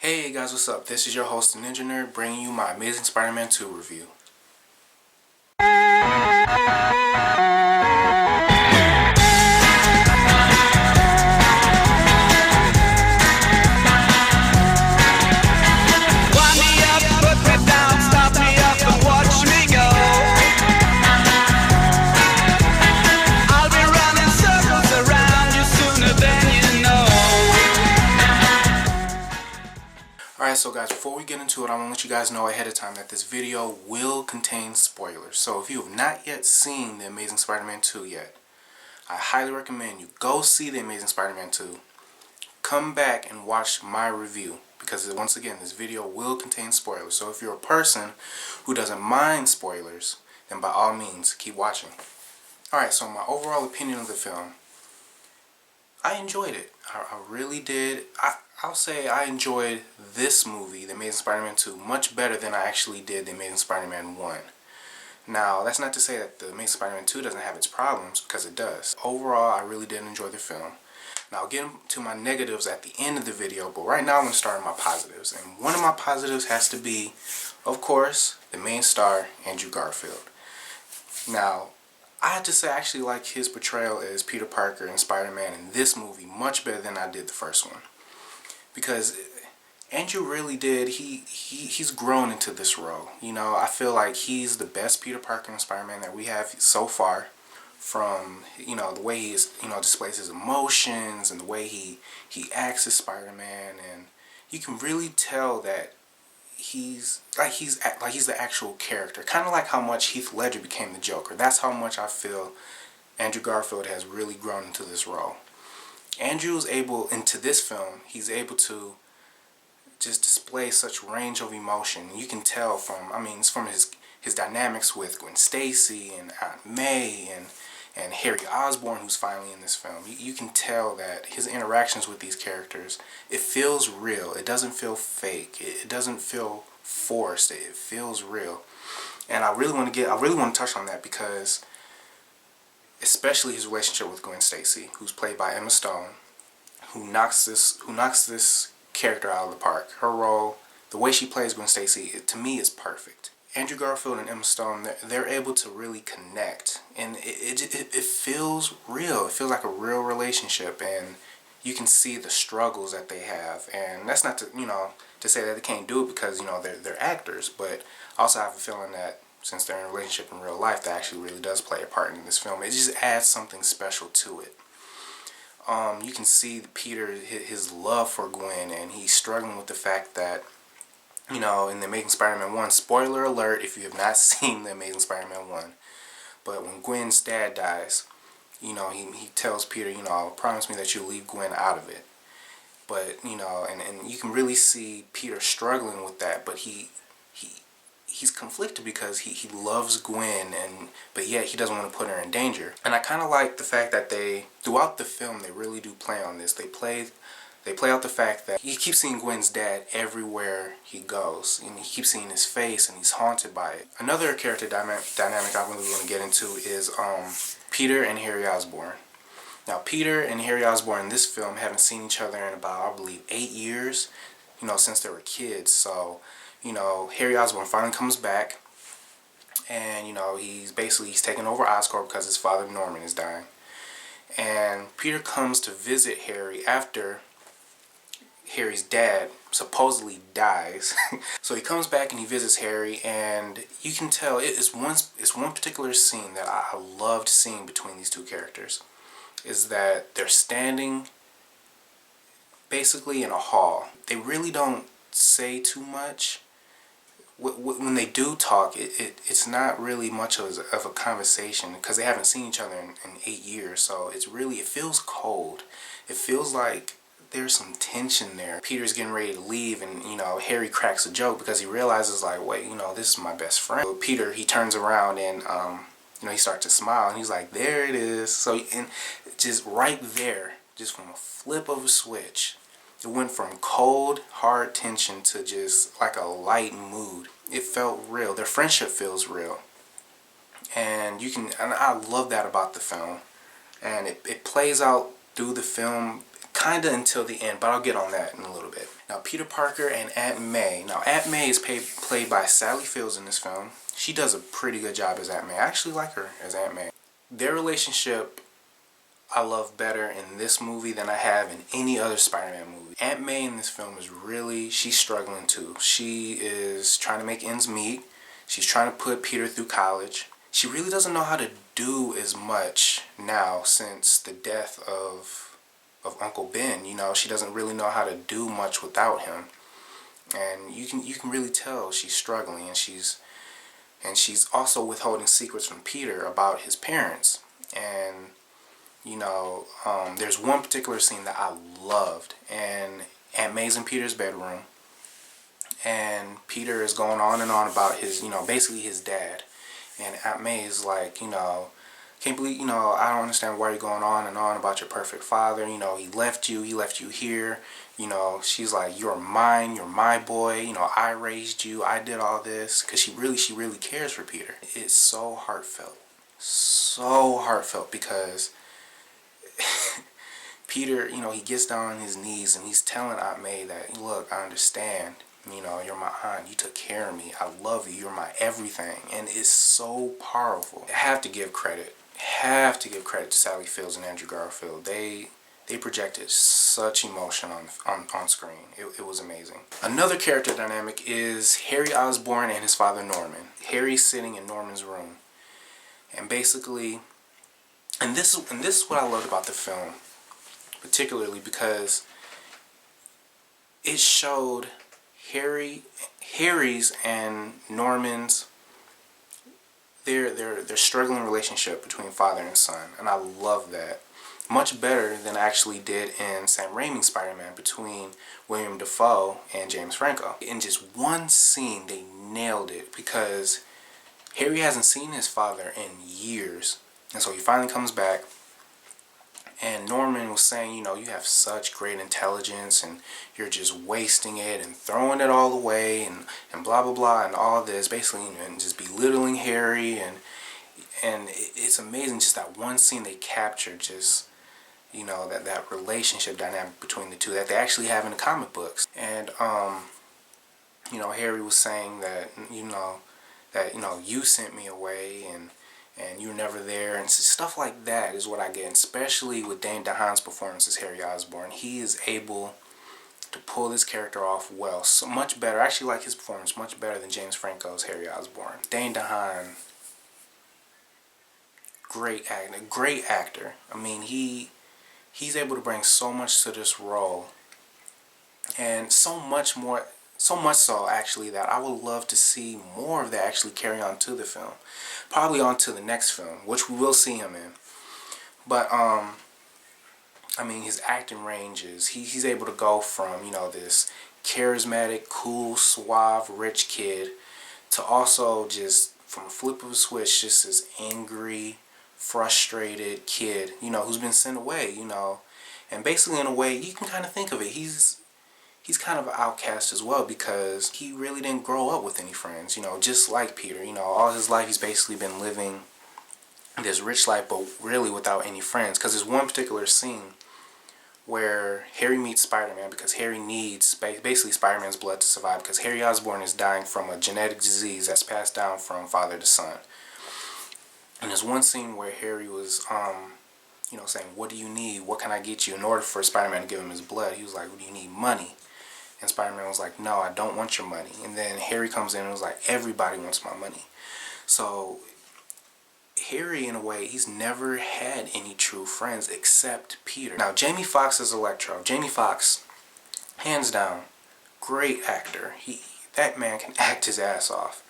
Hey guys, what's up? This is your host, the Ninja Nerd, bringing you my Amazing Spider-Man 2 review. Alright, so guys, before we get into it, I want to let you guys know ahead of time that this video will contain spoilers. So if you have not yet seen The Amazing Spider-Man 2 yet, I highly recommend you go see The Amazing Spider-Man 2. Come back and watch my review, because once again, this video will contain spoilers. So if you're a person who doesn't mind spoilers, then by all means, keep watching. Alright, so my overall opinion of the film, I enjoyed it. I really did. I'll say I enjoyed this movie, The Amazing Spider-Man 2, much better than I actually did The Amazing Spider-Man 1. Now, that's not to say that The Amazing Spider-Man 2 doesn't have its problems, because it does. Overall, I really did enjoy the film. Now, I'll get into my negatives at the end of the video, but right now I'm going to start with my positives. And one of my positives has to be, of course, the main star, Andrew Garfield. Now, I have to say I actually like his portrayal as Peter Parker and Spider-Man in this movie much better than I did the first one. Because Andrew really did, he's grown into this role. You know, I feel like he's the best Peter Parker and Spider-Man that we have so far. From, you know, the way he is, you know, displays his emotions and the way he acts as Spider-Man, and you can really tell that he's the actual character. Kind of like how much Heath Ledger became the Joker. That's how much I feel Andrew Garfield has really grown into this role. Andrew is able, into this film, he's able to just display such range of emotion. You can tell from, I mean, it's from his dynamics with Gwen Stacy and Aunt May and Harry Osborn, who's finally in this film. You can tell that his interactions with these characters, it feels real. It doesn't feel fake. It doesn't feel forced. It feels real. And I really want to touch on that, because especially his relationship with Gwen Stacy, who's played by Emma Stone, who knocks this character out of the park. Her role, the way she plays Gwen Stacy, to me is perfect. Andrew Garfield and Emma Stone, they're able to really connect, and it feels real. It feels like a real relationship, and you can see the struggles that they have. And that's not to, you know, to say that they can't do it because, you know, they're actors, but also I have a feeling that since they're in a relationship in real life, that actually really does play a part in this film. It just adds something special to it. You can see Peter, his love for Gwen, and he's struggling with the fact that, you know, in The Amazing Spider-Man 1, spoiler alert if you have not seen The Amazing Spider-Man 1, but when Gwen's dad dies, you know, he tells Peter, you know, promise me that you'll leave Gwen out of it. But, you know, and you can really see Peter struggling with that, but he's conflicted because he loves Gwen, but yet he doesn't want to put her in danger. And I kind of like the fact that throughout the film, they really do play on this. They play out the fact that he keeps seeing Gwen's dad everywhere he goes, and he keeps seeing his face, and he's haunted by it. Another character dynamic I really want to get into is Peter and Harry Osborn. Now, Peter and Harry Osborn in this film haven't seen each other in about, I believe, 8 years, you know, since they were kids. So, you know, Harry Osborn finally comes back, and, you know, he's taking over Oscorp because his father Norman is dying. And Peter comes to visit Harry after Harry's dad supposedly dies. So he comes back and he visits Harry, and you can tell it's one particular scene that I loved seeing between these two characters, is that they're standing basically in a hall. They really don't say too much. When they do talk, it's not really much of a conversation, because they haven't seen each other in 8 years. So it feels cold. It feels like there's some tension there. Peter's getting ready to leave, and, you know, Harry cracks a joke because he realizes, like, wait, you know, this is my best friend. So Peter, he turns around and, you know, he starts to smile, and he's like, there it is. So, and just right there, just from a flip of a switch, it went from cold, hard tension to just like a light mood. It felt real. Their friendship feels real. And I love that about the film. And it plays out through the film kinda until the end, but I'll get on that in a little bit. Now, Peter Parker and Aunt May. Now, Aunt May is played by Sally Fields in this film. She does a pretty good job as Aunt May. I actually like her as Aunt May. Their relationship I love better in this movie than I have in any other Spider-Man movie. Aunt May in this film is really, she's struggling too. She is trying to make ends meet. She's trying to put Peter through college. She really doesn't know how to do as much now since the death of Uncle Ben. You know, she doesn't really know how to do much without him. And you can really tell she's struggling, and she's also withholding secrets from Peter about his parents. And you know, there's one particular scene that I loved, and Aunt May's in Peter's bedroom, and Peter is going on and on about his, you know, basically his dad, and Aunt May is like, you know, can't believe, you know, I don't understand why you're going on and on about your perfect father, you know, he left you here, you know, she's like, you're mine, you're my boy, you know, I raised you, I did all this, because she really cares for Peter. It's so heartfelt because Peter, you know, he gets down on his knees and he's telling Aunt May that, look, I understand, you know, you're my aunt, you took care of me, I love you, you're my everything, and it's so powerful. I have to give credit to Sally Fields and Andrew Garfield. They projected such emotion on screen. It was amazing. Another character dynamic is Harry Osborn and his father Norman. Harry's sitting in Norman's room, and basically, and this is what I loved about the film, particularly because it showed Harry's and Norman's their struggling relationship between father and son, and I love that. Much better than I actually did in Sam Raimi's Spider-Man between William Dafoe and James Franco. In just one scene, they nailed it because Harry hasn't seen his father in years, and so he finally comes back. And Norman was saying, you know, you have such great intelligence and you're just wasting it and throwing it all away and blah blah blah and all this, basically, you know, and just belittling Harry, and it's amazing just that one scene they captured, just, you know, that relationship dynamic between the two that they actually have in the comic books. And you know, Harry was saying that you sent me away and you're never there, and stuff like that is what I get, especially with Dane DeHaan's performance as Harry Osborn. He is able to pull this character off well, so much better. I actually like his performance much better than James Franco's Harry Osborn. Dane DeHaan, great actor. I mean, he's able to bring so much to this role, and so much so actually that I would love to see more of that actually carry on to the film. Probably on to the next film, which we will see him in. But I mean, his acting ranges, he's able to go from, you know, this charismatic, cool, suave, rich kid to also just, from a flip of a switch, just this angry, frustrated kid, you know, who's been sent away, you know. And basically, in a way, you can kind of think of it, he's kind of an outcast as well, because he really didn't grow up with any friends, you know, just like Peter. You know, all his life he's basically been living this rich life, but really without any friends. Because there's one particular scene where Harry meets Spider-Man because Harry needs basically Spider-Man's blood to survive, because Harry Osborn is dying from a genetic disease that's passed down from father to son. And there's one scene where Harry was you know, saying, what do you need? What can I get you? In order for Spider-Man to give him his blood, he was like, what do you need? Money. And Spider-Man was like, no, I don't want your money. And then Harry comes in and was like, everybody wants my money. So Harry, in a way, he's never had any true friends except Peter. Now, Jamie Foxx as Electro. Jamie Foxx, hands down, great actor. That man can act his ass off.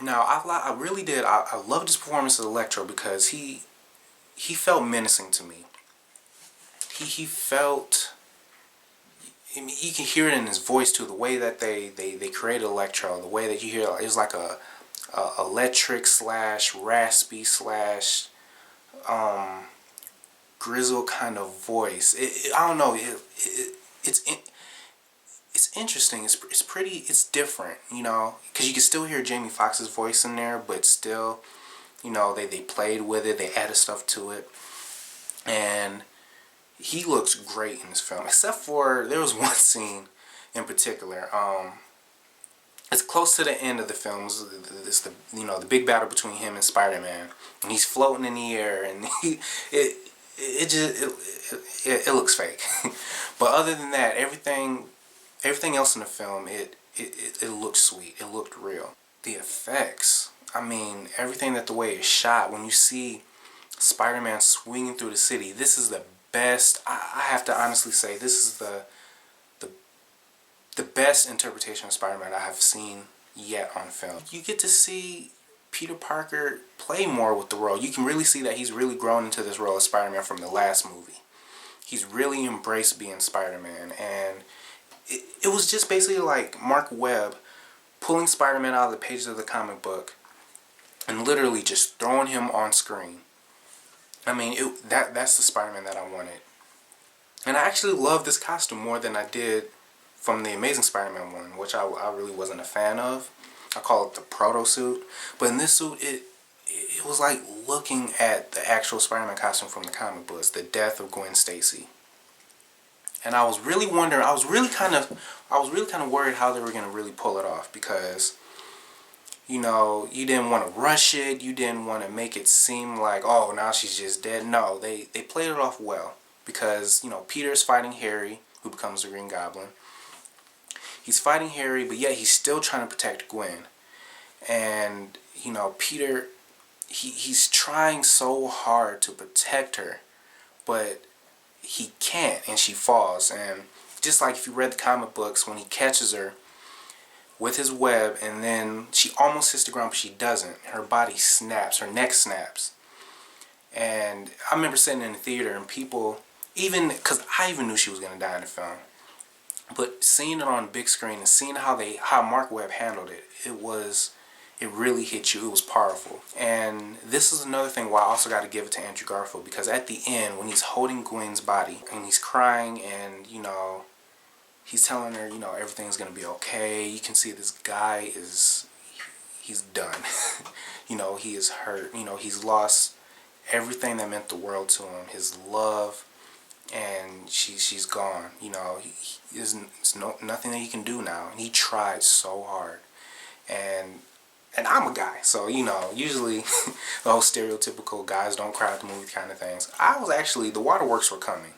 Now, I really did. I loved his performance as Electro because he felt menacing to me. He felt... I mean, you can hear it in his voice too. The way that they created Electro, the way that you hear it is like a electric / raspy / grizzle kind of voice. I don't know. It's interesting. It's pretty. It's different, you know, because you can still hear Jamie Foxx's voice in there, but still, you know, they played with it. They added stuff to it, and he looks great in this film, except for there was one scene in particular. It's close to the end of the film. It's the the big battle between him and Spider-Man, and he's floating in the air, and it looks fake. But other than that, everything else in the film, it looked sweet. It looked real. The effects, I mean, everything, that the way it's shot, when you see Spider-Man swinging through the city, this is the best. I have to honestly say, this is the best interpretation of Spider-Man I have seen yet on film. You get to see Peter Parker play more with the role. You can really see that he's really grown into this role of Spider-Man from the last movie. He's really embraced being Spider-Man, and it was just basically like Mark Webb pulling Spider-Man out of the pages of the comic book and literally just throwing him on screen. I mean, that's the Spider-Man that I wanted. And I actually love this costume more than I did from the Amazing Spider-Man one, which I really wasn't a fan of. I call it the proto suit. But in this suit, it was like looking at the actual Spider-Man costume from the comic books, the death of Gwen Stacy. And I was really wondering, I was really kind of worried how they were going to really pull it off, because you didn't want to rush it, you didn't want to make it seem like, oh, now she's just dead. No, they played it off well, because Peter's fighting Harry, who becomes the Green Goblin. He's fighting Harry, but yet he's still trying to protect Gwen. And, Peter, he's trying so hard to protect her, but he can't, and she falls. And just like if you read the comic books, when he catches her with his web, and then she almost hits the ground, but she doesn't. Her body snaps, her neck snaps. And I remember sitting in the theater, and people, because I even knew she was going to die in the film, but seeing it on the big screen and seeing how Mark Webb handled it, it really hit you. It was powerful. And this is another thing why I also got to give it to Andrew Garfield, because at the end, when he's holding Gwen's body and he's crying, and he's telling her, everything's gonna be okay. You can see this guy he's done. He is hurt. He's lost everything that meant the world to him. His love. And she's gone. There's nothing that he can do now. And he tried so hard. And I'm a guy, so usually the whole stereotypical guys don't cry at the movie kind of things. I was actually, the waterworks were coming.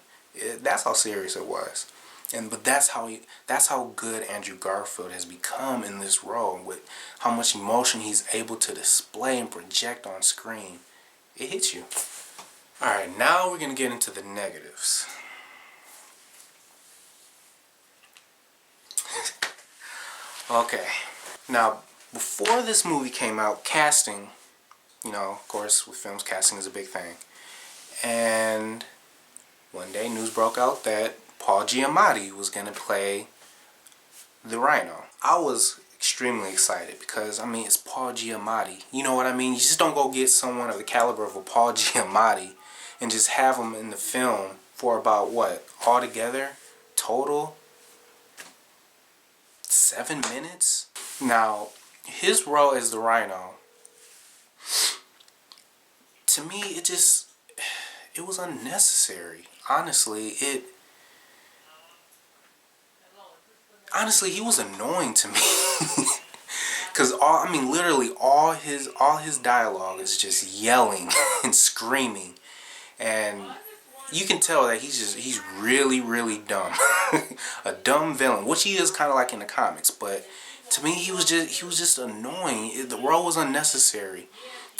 That's how serious it was. But that's how good Andrew Garfield has become in this role, with how much emotion he's able to display and project on screen. It hits you. Alright, now we're going to get into the negatives. Okay, now before this movie came out, casting, of course with films, casting is a big thing. And one day news broke out that Paul Giamatti was going to play the Rhino. I was extremely excited because, it's Paul Giamatti. You know what I mean? You just don't go get someone of the caliber of a Paul Giamatti and just have him in the film for about, altogether, total, 7 minutes? Now, his role as the Rhino, to me, it was unnecessary. Honestly, he was annoying to me. Because literally all his dialogue is just yelling and screaming, and you can tell that he's really, really dumb. A dumb villain, which he is kind of like in the comics. But to me, he was just annoying. The role was unnecessary,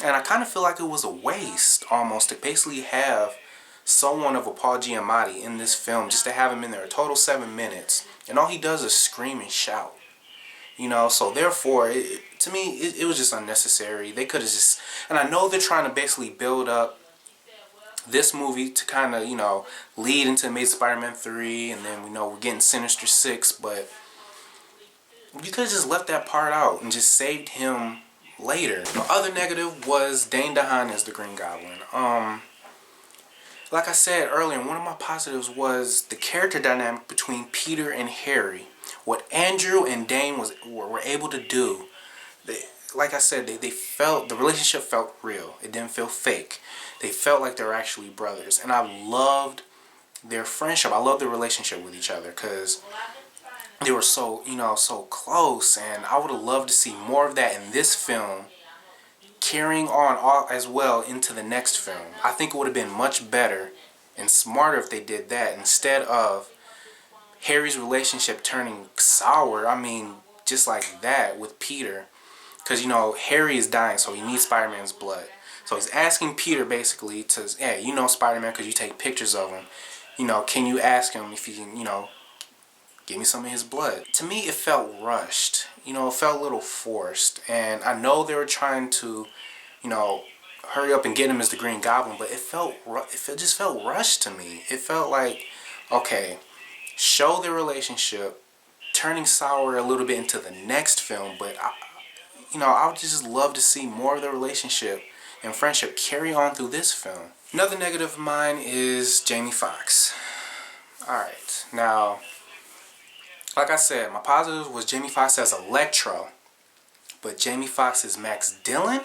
and I kind of feel like it was a waste almost to basically have someone of a Paul Giamatti in this film, just to have him in there a total 7 minutes, and all he does is scream and shout. So therefore, to me, it was just unnecessary. They could have just, and I know they're trying to basically build up this movie to kind of, lead into Amazing Spider-Man 3, and then we're getting Sinister 6, but you could have just left that part out and just saved him later. The other negative was Dane DeHaan as the Green Goblin. Like I said earlier, one of my positives was the character dynamic between Peter and Harry. What Andrew and Dane were able to do, like I said, they felt, the relationship felt real. It didn't feel fake. They felt like they were actually brothers. And I loved their friendship. I love their relationship with each other because they were so, so close, and I would have loved to see more of that in this film, carrying on all as well into the next film. I think it would have been much better and smarter if they did that instead of Harry's relationship turning sour. I mean, just like that with Peter, because Harry is dying, so he needs Spider-Man's blood. So he's asking Peter basically to, hey, Spider-Man because you take pictures of him. Can you ask him if he can, give me some of his blood? To me, it felt rushed. It felt a little forced. And I know they were trying to, hurry up and get him as the Green Goblin, but it just felt rushed to me. It felt like, okay, show their relationship turning sour a little bit into the next film, but I would just love to see more of their relationship and friendship carry on through this film. Another negative of mine is Jamie Foxx. Alright, now, like I said, my positive was Jamie Foxx as Electro, but Jamie Foxx as Max Dillon?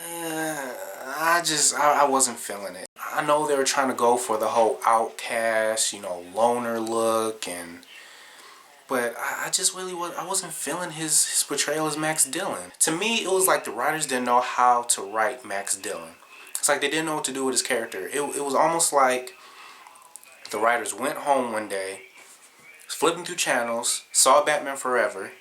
I wasn't feeling it. I know they were trying to go for the whole outcast, loner look, but I just really wasn't feeling his portrayal as Max Dillon. To me, it was like the writers didn't know how to write Max Dillon. It's like they didn't know what to do with his character. It was almost like the writers went home one day, flipping through channels, saw Batman Forever,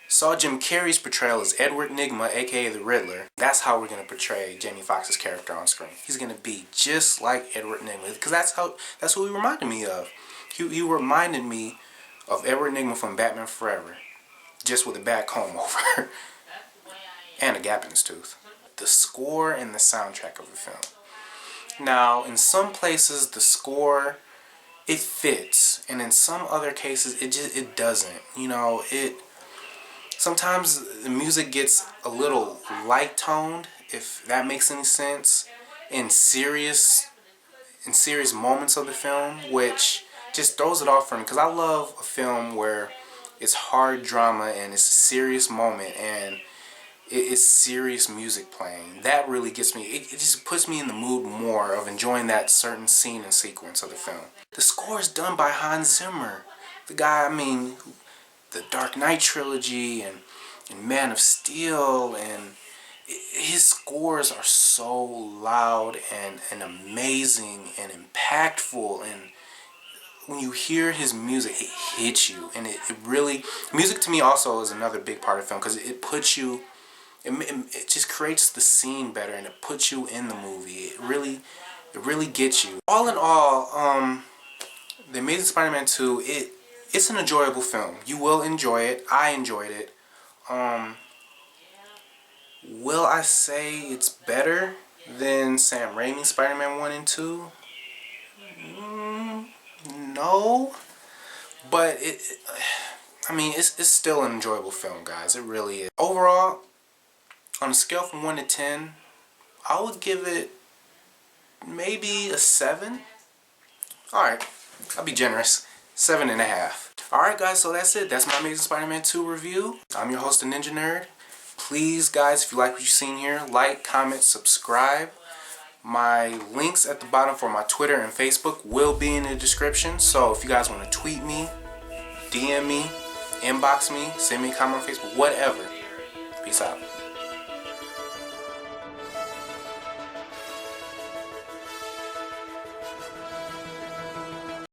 saw Jim Carrey's portrayal as Edward Nygma, aka the Riddler. That's how we're gonna portray Jamie Foxx's character on screen. He's gonna be just like Edward Nygma, because that's who he reminded me of. He reminded me of Edward Nygma from Batman Forever, just with a bad comb over and a gap in his tooth. The score and the soundtrack of the film. Now, in some places, the score, it fits, and in some other cases, it doesn't. Sometimes the music gets a little light toned, if that makes any sense, in serious moments of the film, which just throws it off for me, because I love a film where it's hard drama and it's a serious moment and it's serious music playing. That really gets me, it just puts me in the mood more of enjoying that certain scene and sequence of the film. The score is done by Hans Zimmer. The guy, the Dark Knight trilogy and Man of Steel, and his scores are so loud and amazing and impactful, and when you hear his music, it hits you, and it really, music to me also is another big part of the film, because it puts you, it just creates the scene better, and it puts you in the movie. It really gets you. All in all, The Amazing Spider-Man 2, it's an enjoyable film. You will enjoy it. I enjoyed it. Will I say it's better than Sam Raimi's Spider-Man 1 and 2? No. But it's still an enjoyable film, guys. It really is. Overall, on a scale from 1 to 10, I would give it maybe a 7. Alright, I'll be generous. 7.5. Alright guys, so that's it. That's my Amazing Spider-Man 2 review. I'm your host, The Ninja Nerd. Please guys, if you like what you've seen here, like, comment, subscribe. My links at the bottom for my Twitter and Facebook will be in the description. So if you guys want to tweet me, DM me, inbox me, send me a comment on Facebook, whatever. Peace out.